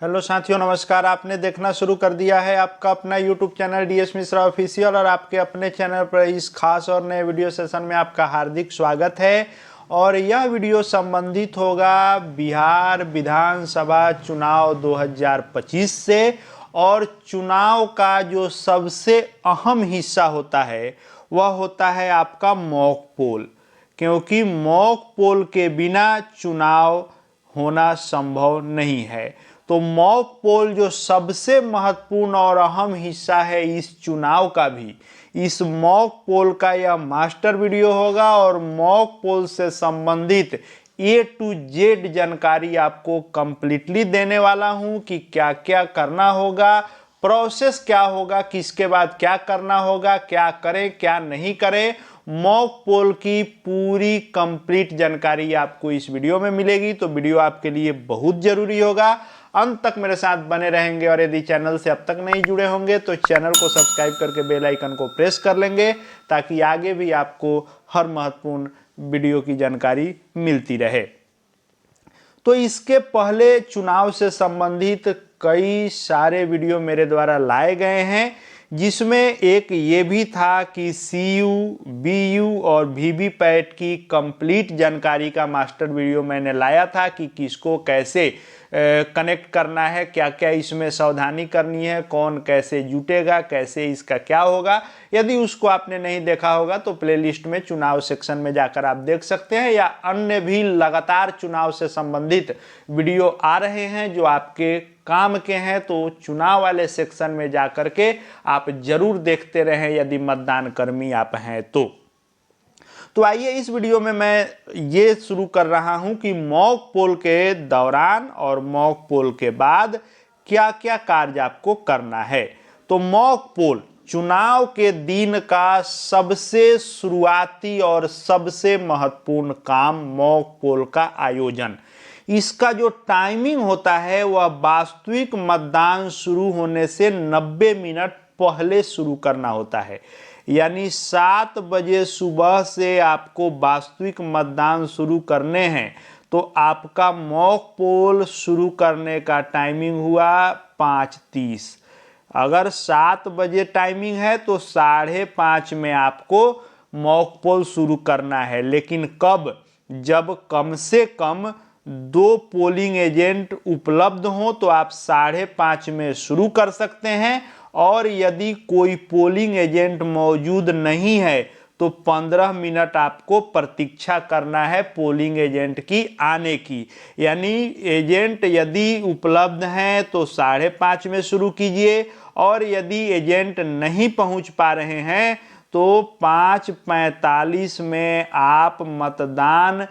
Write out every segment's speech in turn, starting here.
Hello साथियों, नमस्कार। आपने देखना शुरू कर दिया है आपका अपना YouTube channel DS Mishra official और आपके अपने चैनल पर इस खास और नए वीडियो सेशन में आपका हार्दिक स्वागत है। और यह वीडियो संबंधित होगा बिहार विधानसभा चुनाव 2025 से। और चुनाव का जो सबसे अहम हिस्सा होता है वह होता है आपका मॉक पोल, क्योंकि मॉक पोल के बिना चुनाव होना संभव नहीं है। तो मॉक पोल जो सबसे महत्वपूर्ण और अहम हिस्सा है इस चुनाव का भी, इस मॉक पोल का यह मास्टर वीडियो होगा। और मॉक पोल से संबंधित A to Z जानकारी आपको कंप्लीटली देने वाला हूं कि क्या क्या करना होगा, प्रोसेस क्या होगा, किसके बाद क्या करना होगा, क्या करें क्या नहीं करें। मॉक पोल की पूरी कंप्लीट जानकारी आपको इस वीडियो में मिलेगी, तो वीडियो आपके लिए बहुत जरूरी होगा। अंत तक मेरे साथ बने रहेंगे और यदि चैनल से अब तक नहीं जुड़े होंगे तो चैनल को सब्सक्राइब करके बेल आइकन को प्रेस कर लेंगे, ताकि आगे भी आपको हर महत्वपूर्ण वीडियो की जानकारी मिलती रहे। तो इसके पहले चुनाव से संबंधित कई सारे वीडियो मेरे द्वारा लाए गए हैं, जिसमें एक ये भी था कि CU, BU और VVPैट की कंप्लीट जानकारी का मास्टर वीडियो मैंने लाया था कि किसको कैसे कनेक्ट करना है, क्या क्या इसमें सावधानी करनी है, कौन कैसे जुटेगा, कैसे इसका क्या होगा। यदि उसको आपने नहीं देखा होगा तो प्लेलिस्ट में चुनाव सेक्शन में जाकर आप देख सकते हैं, या अन्य भी लगातार चुनाव से संबंधित वीडियो आ रहे हैं जो आपके काम के हैं, तो चुनाव वाले सेक्शन में जाकर के आप जरूर देखते रहें यदि मतदान कर्मी आप हैं तो आइए इस वीडियो में मैं ये शुरू कर रहा हूं कि मॉक पोल के दौरान और मॉक पोल के बाद क्या क्या कार्य आपको करना है। तो मॉक पोल चुनाव के दिन का सबसे शुरुआती और सबसे महत्वपूर्ण काम मॉक पोल का आयोजन। इसका जो टाइमिंग होता है वह वास्तविक मतदान शुरू होने से 90 मिनट पहले शुरू करना होता है। यानी 7 बजे सुबह से आपको वास्तविक मतदान शुरू करने हैं, तो आपका मॉक पोल शुरू करने का टाइमिंग हुआ 5:30। अगर 7 बजे टाइमिंग है तो 5:30 में आपको मॉक पोल शुरू करना है। लेकिन कब? जब कम से कम 2 पोलिंग एजेंट उपलब्ध हों तो आप 5:30 में शुरू कर सकते हैं। और यदि कोई पोलिंग एजेंट मौजूद नहीं है तो 15 मिनट आपको प्रतीक्षा करना है पोलिंग एजेंट की आने की। यानी एजेंट यदि उपलब्ध हैं तो 5:30 में शुरू कीजिए, और यदि एजेंट नहीं पहुंच पा रहे हैं तो 5:45 में आप मतदान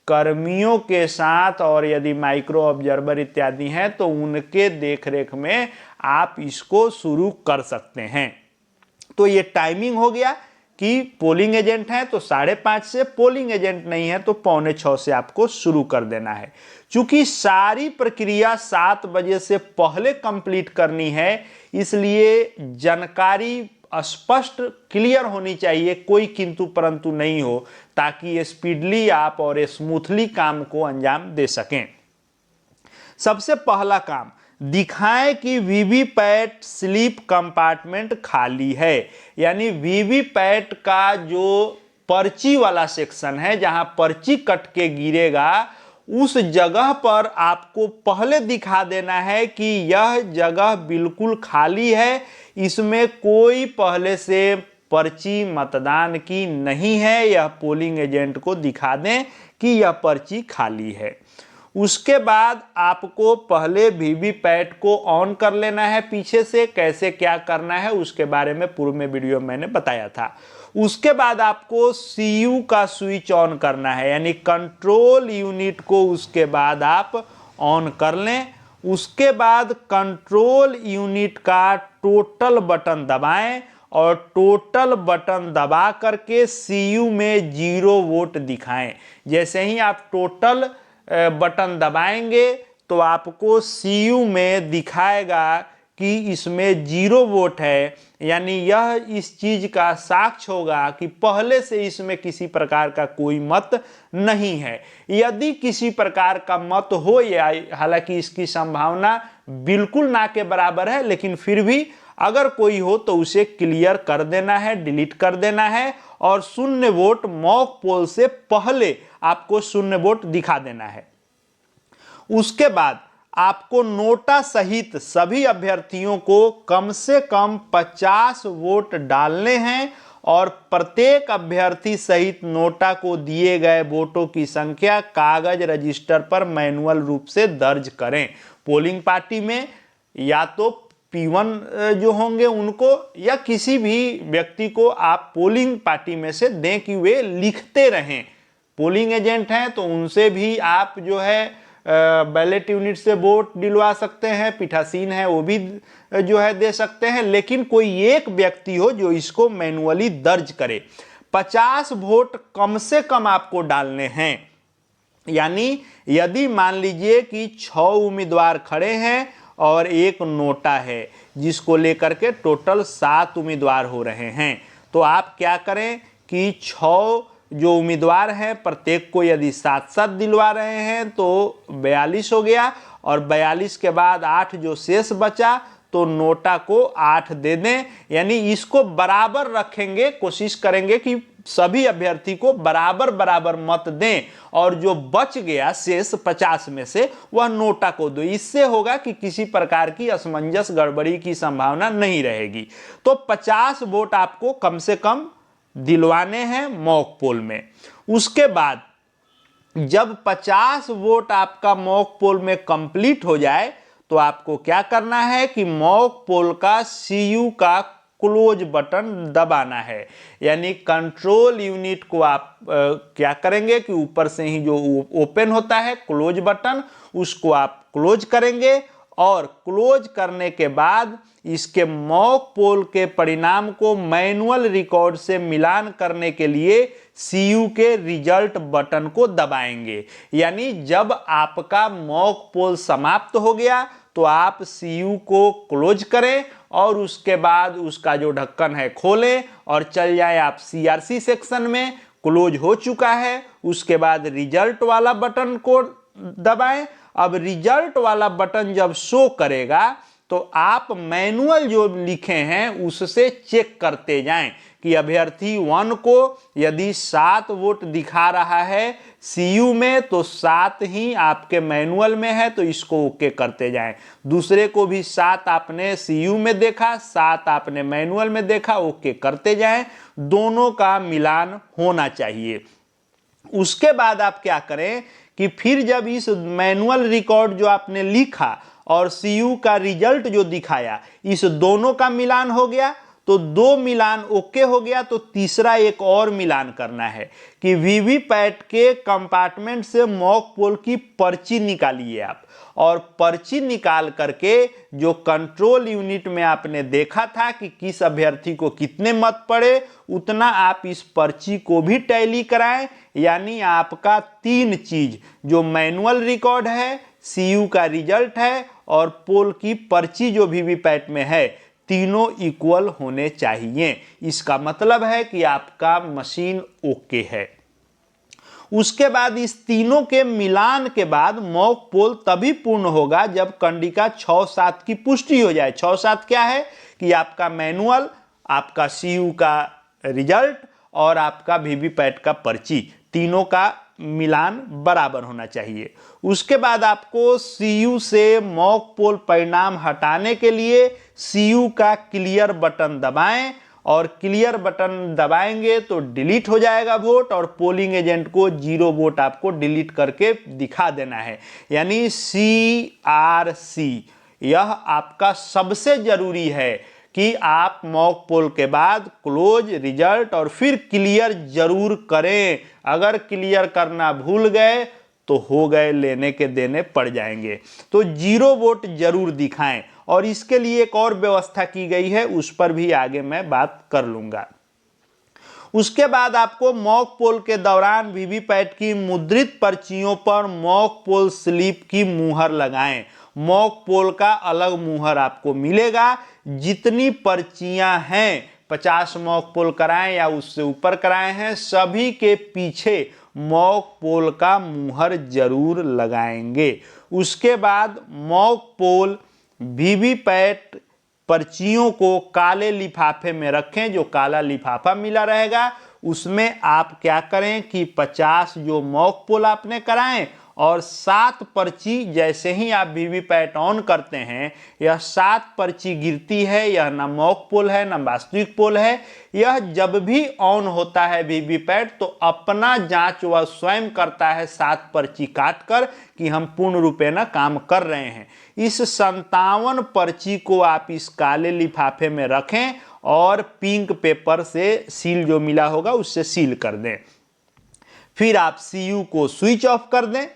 कर्मियों के साथ, और यदि माइक्रो ऑब्जर्वर इत्यादि हैं तो उनके देखरेख में आप इसको शुरू कर सकते हैं। तो ये टाइमिंग हो गया कि पोलिंग एजेंट है तो 5:30 से, पोलिंग एजेंट नहीं है तो 5:45 से आपको शुरू कर देना है। चूंकि सारी प्रक्रिया 7 बजे से पहले कंप्लीट करनी है, इसलिए जानकारी स्पष्ट क्लियर होनी चाहिए, कोई किंतु परंतु नहीं हो, ताकि स्पीडली आप और स्मूथली काम को अंजाम दे सकें। सबसे पहला काम, दिखाएं कि वीवीपैट स्लिप कंपार्टमेंट खाली है। यानी वीवीपैट का जो पर्ची वाला सेक्शन है जहां पर्ची कट के गिरेगा, उस जगह पर आपको पहले दिखा देना है कि यह जगह बिल्कुल खाली है, इसमें कोई पहले से पर्ची मतदान की नहीं है। यह पोलिंग एजेंट को दिखा दें कि यह पर्ची खाली है। उसके बाद आपको पहले वीवीपैट को ऑन कर लेना है पीछे से। कैसे क्या करना है उसके बारे में पूर्व में वीडियो मैंने बताया था। उसके बाद आपको CU का स्विच ऑन करना है, यानी कंट्रोल यूनिट को उसके बाद आप ऑन कर लें। उसके बाद कंट्रोल यूनिट का टोटल बटन दबाएं, और टोटल बटन दबा करके CU में 0 वोट दिखाएं। जैसे ही आप टोटल बटन दबाएंगे तो आपको CU में दिखाएगा कि इसमें 0 वोट है, यानी यह इस चीज का साक्ष्य होगा कि पहले से इसमें किसी प्रकार का कोई मत नहीं है। यदि किसी प्रकार का मत हो, या हालांकि इसकी संभावना बिल्कुल ना के बराबर है, लेकिन फिर भी अगर कोई हो तो उसे क्लियर कर देना है, डिलीट कर देना है, और शून्य वोट मॉक पोल से पहले आपको शून्य वोट दिखा देना है। उसके बाद आपको नोटा सहित सभी अभ्यर्थियों को कम से कम 50 वोट डालने हैं, और प्रत्येक अभ्यर्थी सहित नोटा को दिए गए वोटों की संख्या कागज रजिस्टर पर मैनुअल रूप से दर्ज करें। पोलिंग पार्टी में या तो P1 जो होंगे उनको, या किसी भी व्यक्ति को आप पोलिंग पार्टी में से दें कि वे लिखते रहें। पोलिंग एजेंट हैं तो उनसे भी आप जो है बैलेट यूनिट से वोट दिलवा सकते हैं, पीठासीन है वो भी जो है दे सकते हैं, लेकिन कोई एक व्यक्ति हो जो इसको मैनुअली दर्ज करे। 50 वोट कम से कम आपको डालने हैं। यानी यदि मान लीजिए कि 6 उम्मीदवार खड़े हैं और एक नोटा है, जिसको लेकर के टोटल 7 उम्मीदवार हो रहे हैं, तो आप क्या करें कि 6 जो उम्मीदवार हैं प्रत्येक को यदि 7-7 दिलवा रहे हैं तो 42 हो गया, और 42 के बाद 8 जो शेष बचा तो नोटा को 8 दे दें। यानी इसको बराबर रखेंगे, कोशिश करेंगे कि सभी अभ्यर्थी को बराबर बराबर मत दें, और जो बच गया शेष 50 में से वह नोटा को दो। इससे होगा कि किसी प्रकार की असमंजस गड़बड़ी की संभावना नहीं रहेगी। तो 50 वोट आपको कम से कम दिलवाने हैं मॉक पोल में। उसके बाद जब 50 वोट आपका मॉक पोल में कंप्लीट हो जाए तो आपको क्या करना है कि मॉक पोल का CU का क्लोज बटन दबाना है। यानी कंट्रोल यूनिट को आप क्या करेंगे कि ऊपर से ही जो ओपन होता है क्लोज बटन, उसको आप क्लोज करेंगे, और क्लोज करने के बाद इसके मॉक पोल के परिणाम को मैनुअल रिकॉर्ड से मिलान करने के लिए CU के रिजल्ट बटन को दबाएंगे। यानी जब आपका मॉक पोल समाप्त हो गया तो आप CU को क्लोज करें, और उसके बाद उसका जो ढक्कन है खोलें और चल जाए आप CRC सेक्शन में। क्लोज हो चुका है, उसके बाद रिजल्ट वाला बटन को दबाएं। अब रिजल्ट वाला बटन जब शो करेगा तो आप मैनुअल जो लिखे हैं उससे चेक करते जाएं कि अभ्यर्थी 1 को यदि 7 वोट दिखा रहा है CU में तो 7 ही आपके मैनुअल में है, तो इसको ओके करते जाएं। दूसरे को भी 7 आपने CU में देखा, 7 आपने मैनुअल में देखा, ओके करते जाएं। दोनों का मिलान होना चाहिए। उसके बाद आप क्या करें कि फिर जब इस मैनुअल रिकॉर्ड जो आपने लिखा और CU का रिजल्ट जो दिखाया, इस दोनों का मिलान हो गया, तो 2 मिलान ओके हो गया, तो तीसरा एक और मिलान करना है कि वीवीपैट के कंपार्टमेंट से मॉक पोल की पर्ची निकालिए आप, और पर्ची निकाल करके जो कंट्रोल यूनिट में आपने देखा था कि किस अभ्यर्थी को कितने मत पड़े, उतना आप इस पर्ची को भी टैली कराएं। यानी आपका 3 चीज, जो मैनुअल रिकॉर्ड है, CU का रिजल्ट है, और पोल की पर्ची जो वीवीपैट में है, तीनों इक्वल होने चाहिए। इसका मतलब है कि आपका मशीन ओके है। उसके बाद इस तीनों के मिलान के बाद मॉक पोल तभी पूर्ण होगा जब कंडिका 6-7 की पुष्टि हो जाए। 6-7 क्या है कि आपका मैनुअल, आपका CU का रिजल्ट और आपका वीवीपैट का पर्ची, तीनों का मिलान बराबर होना चाहिए। उसके बाद आपको CU से मॉक पोल परिणाम हटाने के लिए CU का क्लियर बटन दबाएं, और क्लियर बटन दबाएंगे तो डिलीट हो जाएगा वोट, और पोलिंग एजेंट को 0 वोट आपको डिलीट करके दिखा देना है। यानी CRC, यह आपका सबसे जरूरी है कि आप मॉक पोल के बाद क्लोज, रिजल्ट और फिर क्लियर जरूर करें। अगर क्लियर करना भूल गए तो हो गए, लेने के देने पड़ जाएंगे। तो 0 वोट जरूर दिखाएं, और इसके लिए एक और व्यवस्था की गई है, उस पर भी आगे मैं बात कर लूंगा। उसके बाद आपको मॉक पोल के दौरान वीवीपैट की मुद्रित पर्चियों पर मॉक पोल स्लिप की मुहर लगाएं, मॉक पोल का अलग मुहर आपको मिलेगा। जितनी पर्चियां हैं, 50 मॉक पोल कराएं या उससे ऊपर कराए हैं, सभी के पीछे मॉक पोल का मुहर जरूर लगाएंगे। उसके बाद मॉक पोल वीवीपैट पर्चियों को काले लिफाफे में रखें। जो काला लिफाफा मिला रहेगा उसमें आप क्या करें कि 50 जो मॉक पोल आपने कराएं और 7 पर्ची जैसे ही आप वीवीपैट ऑन करते हैं, यह 7 पर्ची गिरती है। यह ना मॉक पोल है ना वास्तविक पोल है। यह जब भी ऑन होता है वीवीपैट तो अपना जांच वह स्वयं करता है 7 पर्ची काट कर कि हम पूर्ण रूपे न काम कर रहे हैं। इस 57 पर्ची को आप इस काले लिफाफे में रखें और पिंक पेपर से सील जो मिला होगा उससे सील कर दें। फिर आप सीयू को स्विच ऑफ कर दें।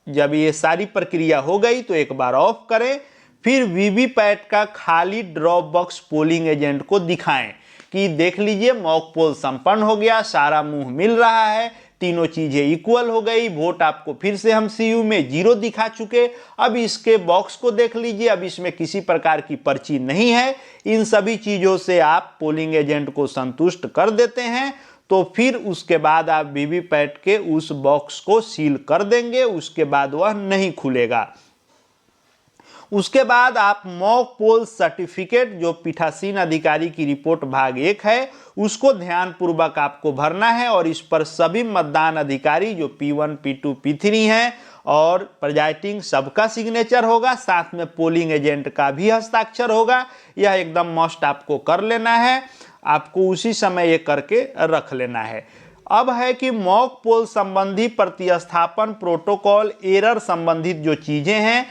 जब ये सारी प्रक्रिया हो गई तो एक बार ऑफ करें। फिर वीवीपैट का खाली ड्रॉप बॉक्स पोलिंग एजेंट को दिखाएं कि देख लीजिए मॉक पोल संपन्न हो गया, सारा मुंह मिल रहा है, तीनों चीजें इक्वल हो गई। वोट आपको फिर से हम सीयू में 0 दिखा चुके। अब इसके बॉक्स को देख लीजिए, अब इसमें किसी प्रकार की पर्ची नहीं है। इन सभी चीजों से आप पोलिंग एजेंट को संतुष्ट कर देते हैं तो फिर उसके बाद आप वीवीपैट के उस बॉक्स को सील कर देंगे। उसके बाद वह नहीं खुलेगा। उसके बाद आप मॉक पोल सर्टिफिकेट जो पीठासीन अधिकारी की रिपोर्ट भाग 1 है उसको ध्यानपूर्वक आपको भरना है और इस पर सभी मतदान अधिकारी जो P1, P2, P3 हैं और प्रिजाइडिंग सबका सिग्नेचर होगा, साथ में पोलिंग एजेंट का भी हस्ताक्षर होगा। यह एकदम मस्ट आपको कर लेना है। आपको उसी समय ये करके रख लेना है। अब है कि मॉक पोल संबंधी प्रतिस्थापन प्रोटोकॉल एरर संबंधित जो चीजें हैं,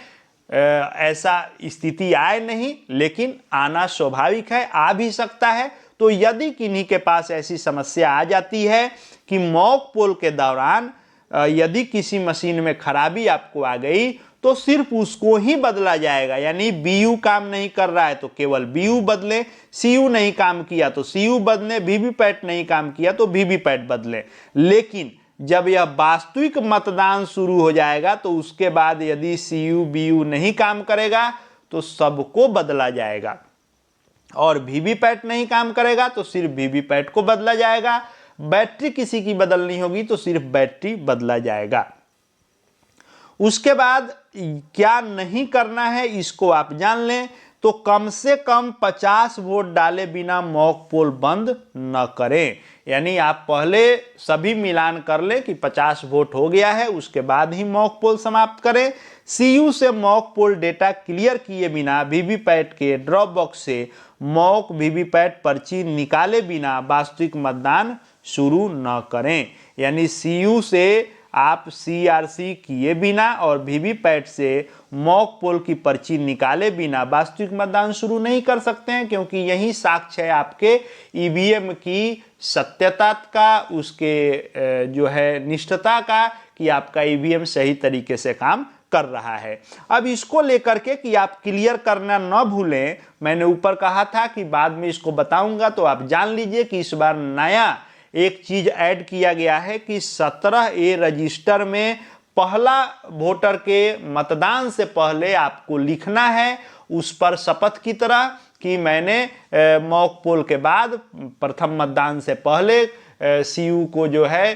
ऐसा स्थिति आए नहीं, लेकिन आना स्वाभाविक है, आ भी सकता है। तो यदि किन्हीं के पास ऐसी समस्या आ जाती है कि मॉक पोल के दौरान यदि किसी मशीन में खराबी आपको आ गई तो सिर्फ उसको ही बदला जाएगा। यानी बीयू काम नहीं कर रहा है तो केवल बीयू बदले, सीयू नहीं काम किया तो सीयू बदले, वीवीपैट नहीं काम किया तो वीवीपैट बदले। लेकिन जब यह वास्तविक मतदान शुरू हो जाएगा तो उसके बाद यदि सीयू बीयू नहीं काम करेगा तो सबको बदला जाएगा और वीवीपैट नहीं काम करेगा तो सिर्फ वीवीपैट को बदला जाएगा। बैटरी किसी की बदलनी होगी तो सिर्फ बैटरी बदला जाएगा। उसके बाद क्या नहीं करना है इसको आप जान लें। तो कम से कम 50 वोट डाले बिना मॉक पोल बंद न करें। यानी आप पहले सभी मिलान कर लें कि 50 वोट हो गया है, उसके बाद ही मॉक पोल समाप्त करें। सीयू से मॉक पोल डेटा क्लियर किए बिना वीवीपैट के ड्रॉप बॉक्स से मॉक वीवीपैट पर्ची निकाले बिना वास्तविक मतदान शुरू न करें। यानी सीयू से आप सीआरसी किए बिना और वीवीपैट से मॉक पोल की पर्ची निकाले बिना वास्तविक मतदान शुरू नहीं कर सकते हैं, क्योंकि यही साक्ष्य है आपके ईवीएम की सत्यता का, उसके जो है निष्ठता का, कि आपका ईवीएम सही तरीके से काम कर रहा है। अब इसको लेकर के कि आप क्लियर करना न भूलें, मैंने ऊपर कहा था कि बाद में इसको बताऊंगा, तो आप जान लीजिए कि इस बार नया एक चीज ऐड किया गया है कि 17A रजिस्टर में पहला वोटर के मतदान से पहले आपको लिखना है उस पर शपथ की तरह कि मैंने मॉक पोल के बाद प्रथम मतदान से पहले सीयू को जो है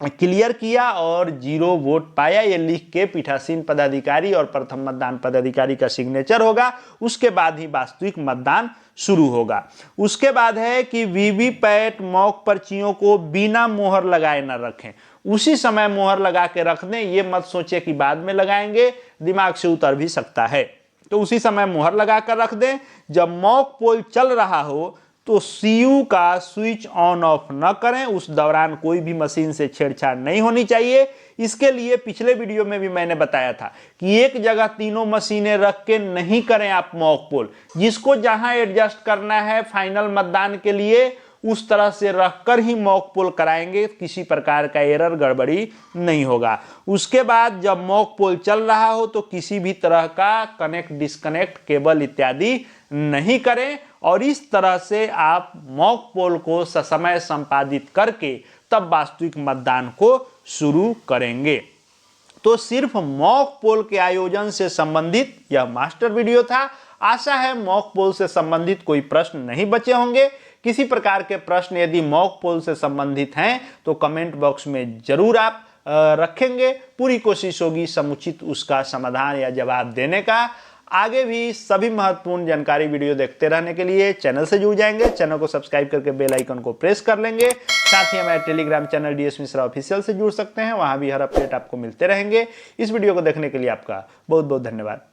क्लियर किया और 0 वोट पाया। ये लिख के पीठासीन पदाधिकारी और प्रथम मतदान पदाधिकारी का सिग्नेचर होगा। उसके बाद ही वास्तविक मतदान शुरू होगा। उसके बाद है कि वीवीपैट मॉक पर्चियों को बिना मोहर लगाए न रखें। उसी समय मोहर लगा के रख दें। ये मत सोचे कि बाद में लगाएंगे, दिमाग से उतर भी सकता है। तो उसी समय मोहर लगा कर रख दें। जब मॉक पोल चल रहा हो तो सीयू का स्विच ऑन ऑफ न करें। उस दौरान कोई भी मशीन से छेड़छाड़ नहीं होनी चाहिए। इसके लिए पिछले वीडियो में भी मैंने बताया था कि एक जगह तीनों मशीनें रख के नहीं करें आप मॉक पोल। जिसको जहां एडजस्ट करना है फाइनल मतदान के लिए उस तरह से रखकर ही मॉक पोल कराएंगे, किसी प्रकार का एरर गड़बड़ी नहीं होगा। उसके बाद जब मॉक पोल चल रहा हो तो किसी भी तरह का कनेक्ट डिस्कनेक्ट केबल इत्यादि नहीं करें और इस तरह से आप मॉक पोल को ससमय संपादित करके तब वास्तविक मतदान को शुरू करेंगे। तो सिर्फ मॉक पोल के आयोजन से संबंधित यह मास्टर वीडियो था। आशा है मॉक पोल से संबंधित कोई प्रश्न नहीं बचे होंगे। किसी प्रकार के प्रश्न यदि मॉक पोल से संबंधित हैं तो कमेंट बॉक्स में जरूर आप रखेंगे। पूरी कोशिश होगी समुचित उसका समाधान या जवाब देने का। आगे भी सभी महत्वपूर्ण जानकारी वीडियो देखते रहने के लिए चैनल से जुड़ जाएंगे। चैनल को सब्सक्राइब करके बेल आइकन को प्रेस कर लेंगे। साथ ही हमारे Telegram channel DS Mishra official से जुड़ सकते हैं, वहां भी हर अपडेट आपको मिलते रहेंगे। इस वीडियो को देखने के लिए आपका बहुत बहुत धन्यवाद।